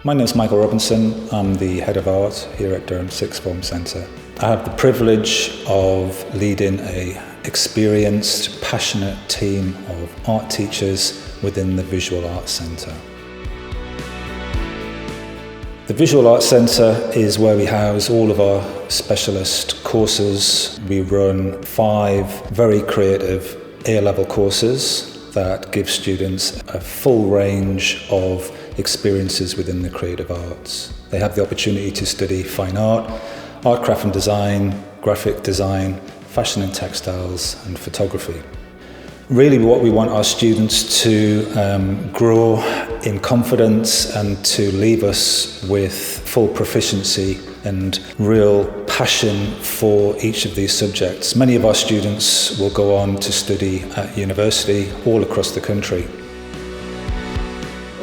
My name is Michael Robinson. I'm the Head of Art here at Durham Sixth Form Centre. I have the privilege of leading an experienced, passionate team of art teachers within the Visual Arts Centre. The Visual Arts Centre is where we house all of our specialist courses. We run 5 very creative A Level courses that give students a full range of experiences within the creative arts. They have the opportunity to study fine art, art, craft and design, graphic design, fashion and textiles, and photography. Really what we want our students to grow in confidence and to leave us with full proficiency and real passion for each of these subjects. Many of our students will go on to study at university all across the country.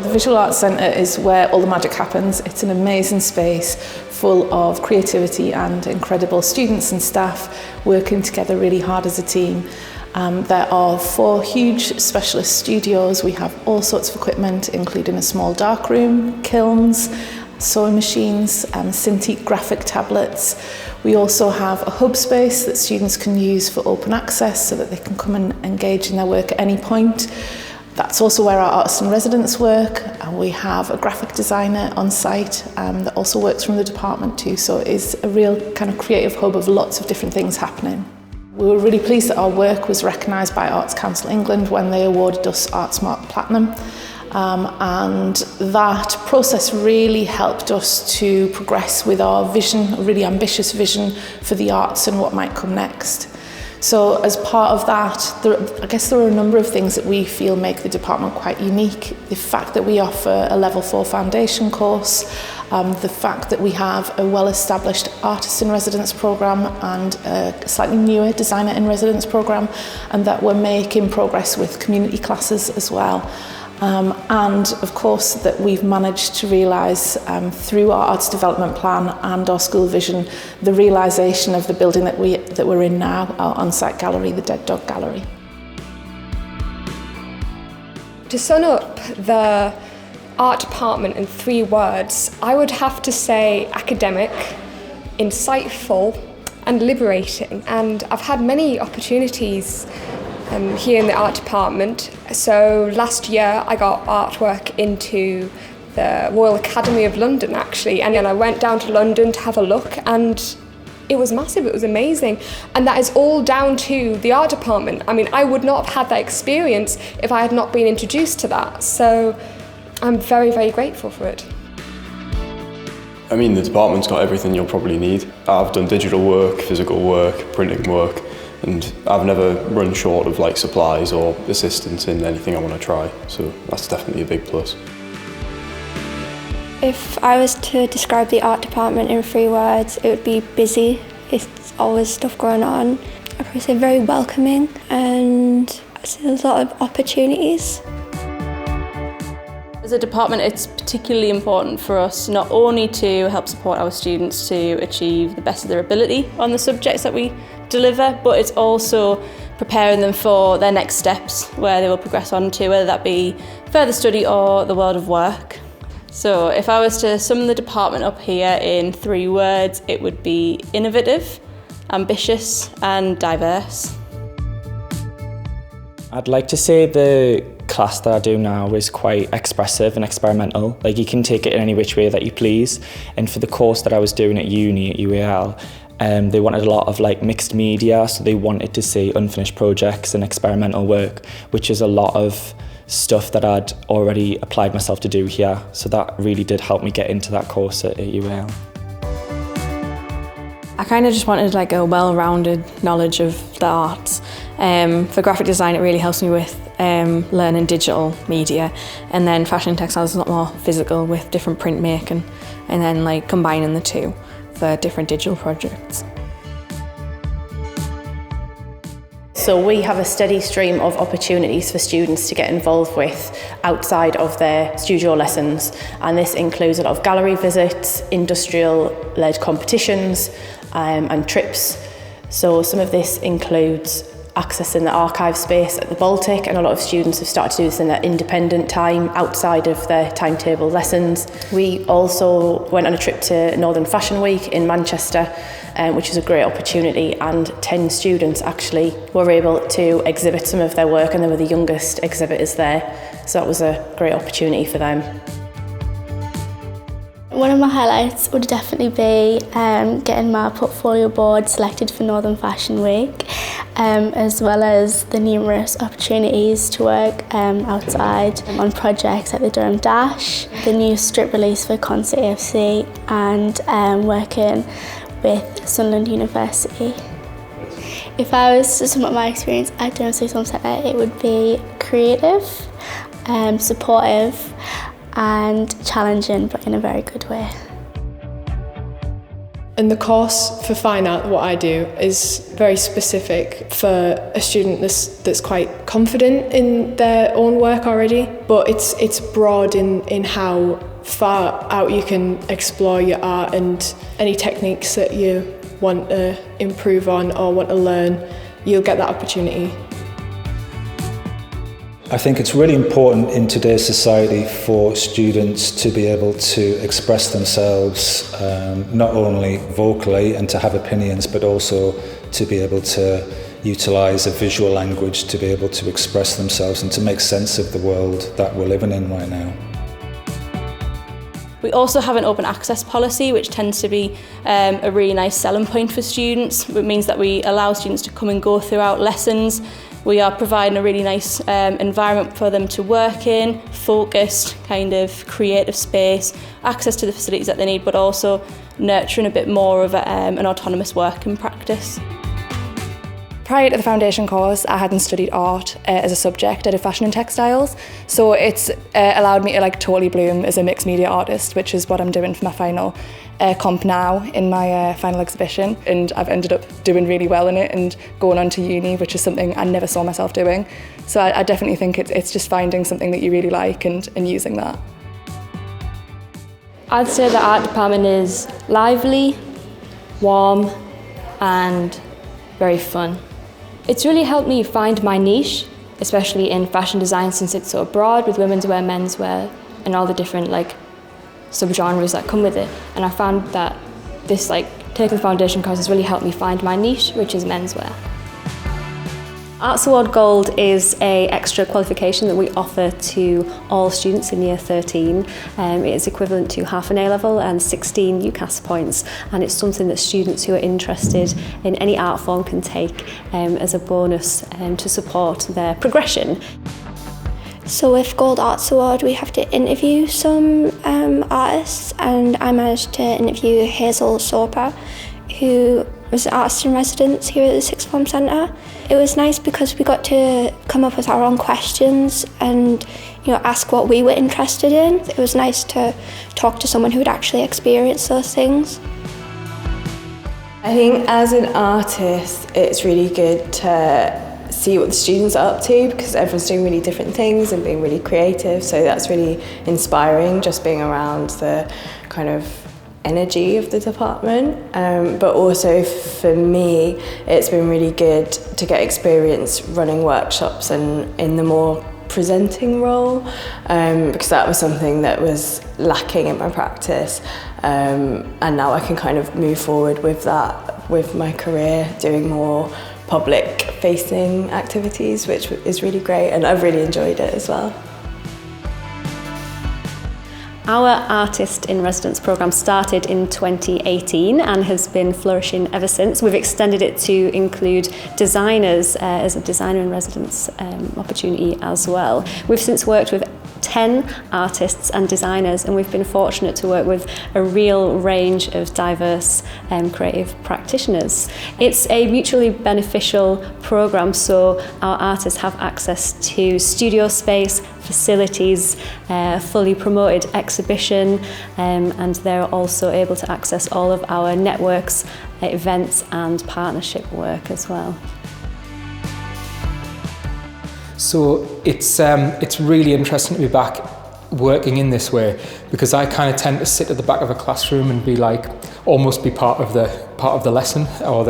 The Visual Arts Centre is where all the magic happens. It's an amazing space full of creativity and incredible students and staff working together really hard as a team. There are 4 huge specialist studios. We have all sorts of equipment, including a small dark room, kilns, sewing machines, Cintiq graphic tablets. We also have a hub space that students can use for open access so that they can come and engage in their work at any point. That's also where our artists in residence work, and we have a graphic designer on site that also works from the department too, so it is a real kind of creative hub of lots of different things happening. We were really pleased that our work was recognised by Arts Council England when they awarded us ArtSmart Platinum, and that process really helped us to progress with our vision, a really ambitious vision for the arts and what might come next. So as part of that, I guess there are a number of things that we feel make the department quite unique. The fact that we offer a Level 4 foundation course, the fact that we have a well-established artist in residence programme and a slightly newer designer in residence programme, and that we're making progress with community classes as well. And of course that we've managed to realise through our arts development plan and our school vision the realisation of the building that we're in now, our on-site gallery, the Dead Dog Gallery. To sum up the art department in 3 words, I would have to say academic, insightful and liberating. And I've had many opportunities here in the art department. So last year I got artwork into the Royal Academy of London actually, and then I went down to London to have a look, and it was massive, it was amazing. And that is all down to the art department. I mean, I would not have had that experience if I had not been introduced to that. So I'm very, very grateful for it. I mean, the department's got everything you'll probably need. I've done digital work, physical work, printing work, and I've never run short of like supplies or assistance in anything I want to try, so that's definitely a big plus. If I was to describe the art department in 3 words, it would be busy. It's always stuff going on. I'd probably say very welcoming, and there's a lot of opportunities. As a department, it's particularly important for us not only to help support our students to achieve the best of their ability on the subjects that we deliver, but it's also preparing them for their next steps where they will progress on to, whether that be further study or the world of work. So if I was to sum the department up here in 3 words, it would be innovative, ambitious and diverse. I'd like to say the class that I do now is quite expressive and experimental. Like, you can take it in any which way that you please. And for the course that I was doing at uni at UAL, they wanted a lot of like mixed media, so they wanted to see unfinished projects and experimental work, which is a lot of stuff that I'd already applied myself to do here. So that really did help me get into that course at UAL. I kind of just wanted like a well-rounded knowledge of the arts. For graphic design, it really helps me with learning digital media, and then fashion and textiles is a lot more physical with different printmaking, and then like combining the 2 for different digital projects. So we have a steady stream of opportunities for students to get involved with outside of their studio lessons, and this includes a lot of gallery visits, industrial-led competitions and trips. So some of this includes accessing the archive space at the Baltic, and a lot of students have started to do this in their independent time outside of their timetable lessons. We also went on a trip to Northern Fashion Week in Manchester, which is a great opportunity, and 10 students actually were able to exhibit some of their work, and they were the youngest exhibitors there, so that was a great opportunity for them. One of my highlights would definitely be getting my portfolio board selected for Northern Fashion Week, as well as the numerous opportunities to work outside on projects like the Durham Dash, the new strip release for Concert AFC, and working with Sunderland University. If I was to sum up my experience at Durham Sixth Form Centre, it would be creative, supportive, and challenging, but in a very good way. And the course for Fine Art, what I do, is very specific for a student that's quite confident in their own work already, but it's broad in how far out you can explore your art, and any techniques that you want to improve on or want to learn, you'll get that opportunity. I think it's really important in today's society for students to be able to express themselves, not only vocally and to have opinions, but also to be able to utilise a visual language to be able to express themselves and to make sense of the world that we're living in right now. We also have an open access policy, which tends to be a really nice selling point for students. It means that we allow students to come and go throughout lessons. We are providing a really nice environment for them to work in, focused, kind of creative space, access to the facilities that they need, but also nurturing a bit more of an autonomous working practice. Prior to the foundation course, I hadn't studied art as a subject. I did fashion and textiles, so it's allowed me to totally bloom as a mixed media artist, which is what I'm doing for my final comp now in my final exhibition, and I've ended up doing really well in it and going on to uni, which is something I never saw myself doing. So I definitely think it's just finding something that you really like and using that. I'd say the art department is lively, warm, and very fun. It's really helped me find my niche, especially in fashion design, since it's so broad with women's wear, men's wear, and all the different subgenres that come with it. And I found that this taking the foundation course has really helped me find my niche, which is menswear. Arts Award Gold is an extra qualification that we offer to all students in year 13. It is equivalent to half an A Level and 16 UCAS points, and it's something that students who are interested in any art form can take as a bonus to support their progression. So with Gold Arts Award, we have to interview some artists, and I managed to interview Hazel Soper, who was an artist in residence here at the Sixth Form Centre. It was nice because we got to come up with our own questions and ask what we were interested in. It was nice to talk to someone who had actually experienced those things. I think as an artist, it's really good to see what the students are up to, because everyone's doing really different things and being really creative, so that's really inspiring, just being around the kind of energy of the department, but also for me it's been really good to get experience running workshops and in the more presenting role, because that was something that was lacking in my practice, and now I can kind of move forward with that with my career, doing more public facing activities, which is really great, and I've really enjoyed it as well. Our Artist in Residence programme started in 2018 and has been flourishing ever since. We've extended it to include designers as a designer in residence opportunity as well. We've since worked with 10 artists and designers, and we've been fortunate to work with a real range of diverse creative practitioners. It's a mutually beneficial programme, so our artists have access to studio space, facilities, fully promoted exhibition, and they're also able to access all of our networks, events and partnership work as well. So it's really interesting to be back working in this way, because I kind of tend to sit at the back of a classroom and be almost be part of the lesson or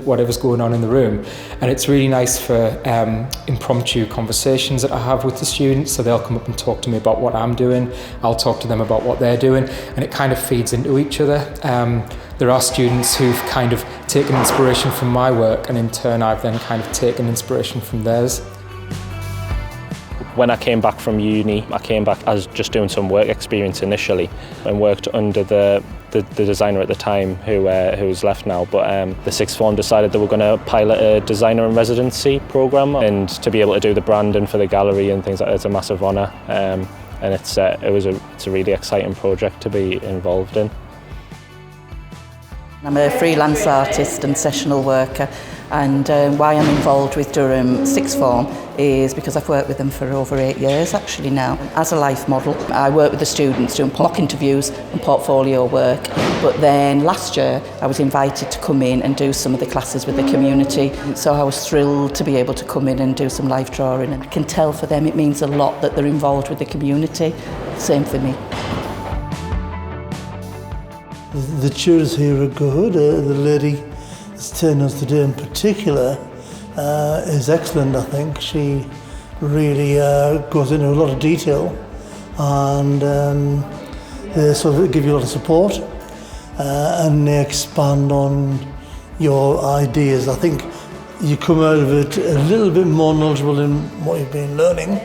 whatever's going on in the room. And it's really nice for impromptu conversations that I have with the students. So they'll come up and talk to me about what I'm doing. I'll talk to them about what they're doing, and it kind of feeds into each other. There are students who've kind of taken inspiration from my work, and in turn I've then kind of taken inspiration from theirs. When I came back from uni, I came back as just doing some work experience initially and worked under the designer at the time who's left now, but the sixth form decided they were going to pilot a designer in residency programme, and to be able to do the branding for the gallery and things like that is a massive honour, and it's a really exciting project to be involved in. I'm a freelance artist and sessional worker, and why I'm involved with Durham Sixth Form is because I've worked with them for over 8 years actually now as a life model. I work with the students doing mock interviews and portfolio work, but then last year I was invited to come in and do some of the classes with the community, so I was thrilled to be able to come in and do some life drawing, and I can tell for them it means a lot that they're involved with the community. Same for me. The tutors here are good. The lady that's turning us today in particular is excellent, I think. She really goes into a lot of detail, and they sort of give you a lot of support, and they expand on your ideas. I think you come out of it a little bit more knowledgeable in what you've been learning,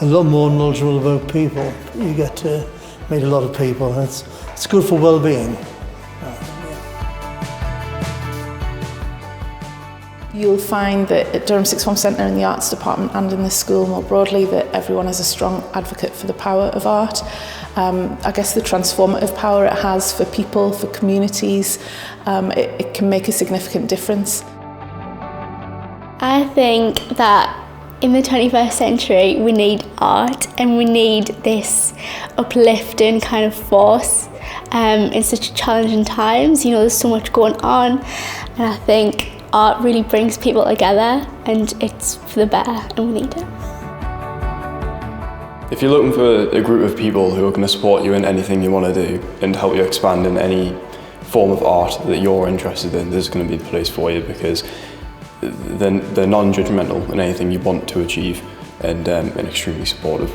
a lot more knowledgeable about people. You get to meet a lot of people, and it's good for well-being. You'll find that at Durham Sixth Form Centre in the Arts Department and in the school more broadly that everyone is a strong advocate for the power of art. I guess the transformative power it has for people, for communities, it can make a significant difference. I think that in the 21st century we need art, and we need this uplifting kind of force in such challenging times. You know, there's so much going on, and I think art really brings people together, and it's for the better, and we need it. If you're looking for a group of people who are going to support you in anything you want to do and help you expand in any form of art that you're interested in, this is going to be the place for you, because they're non-judgmental in anything you want to achieve, and extremely supportive.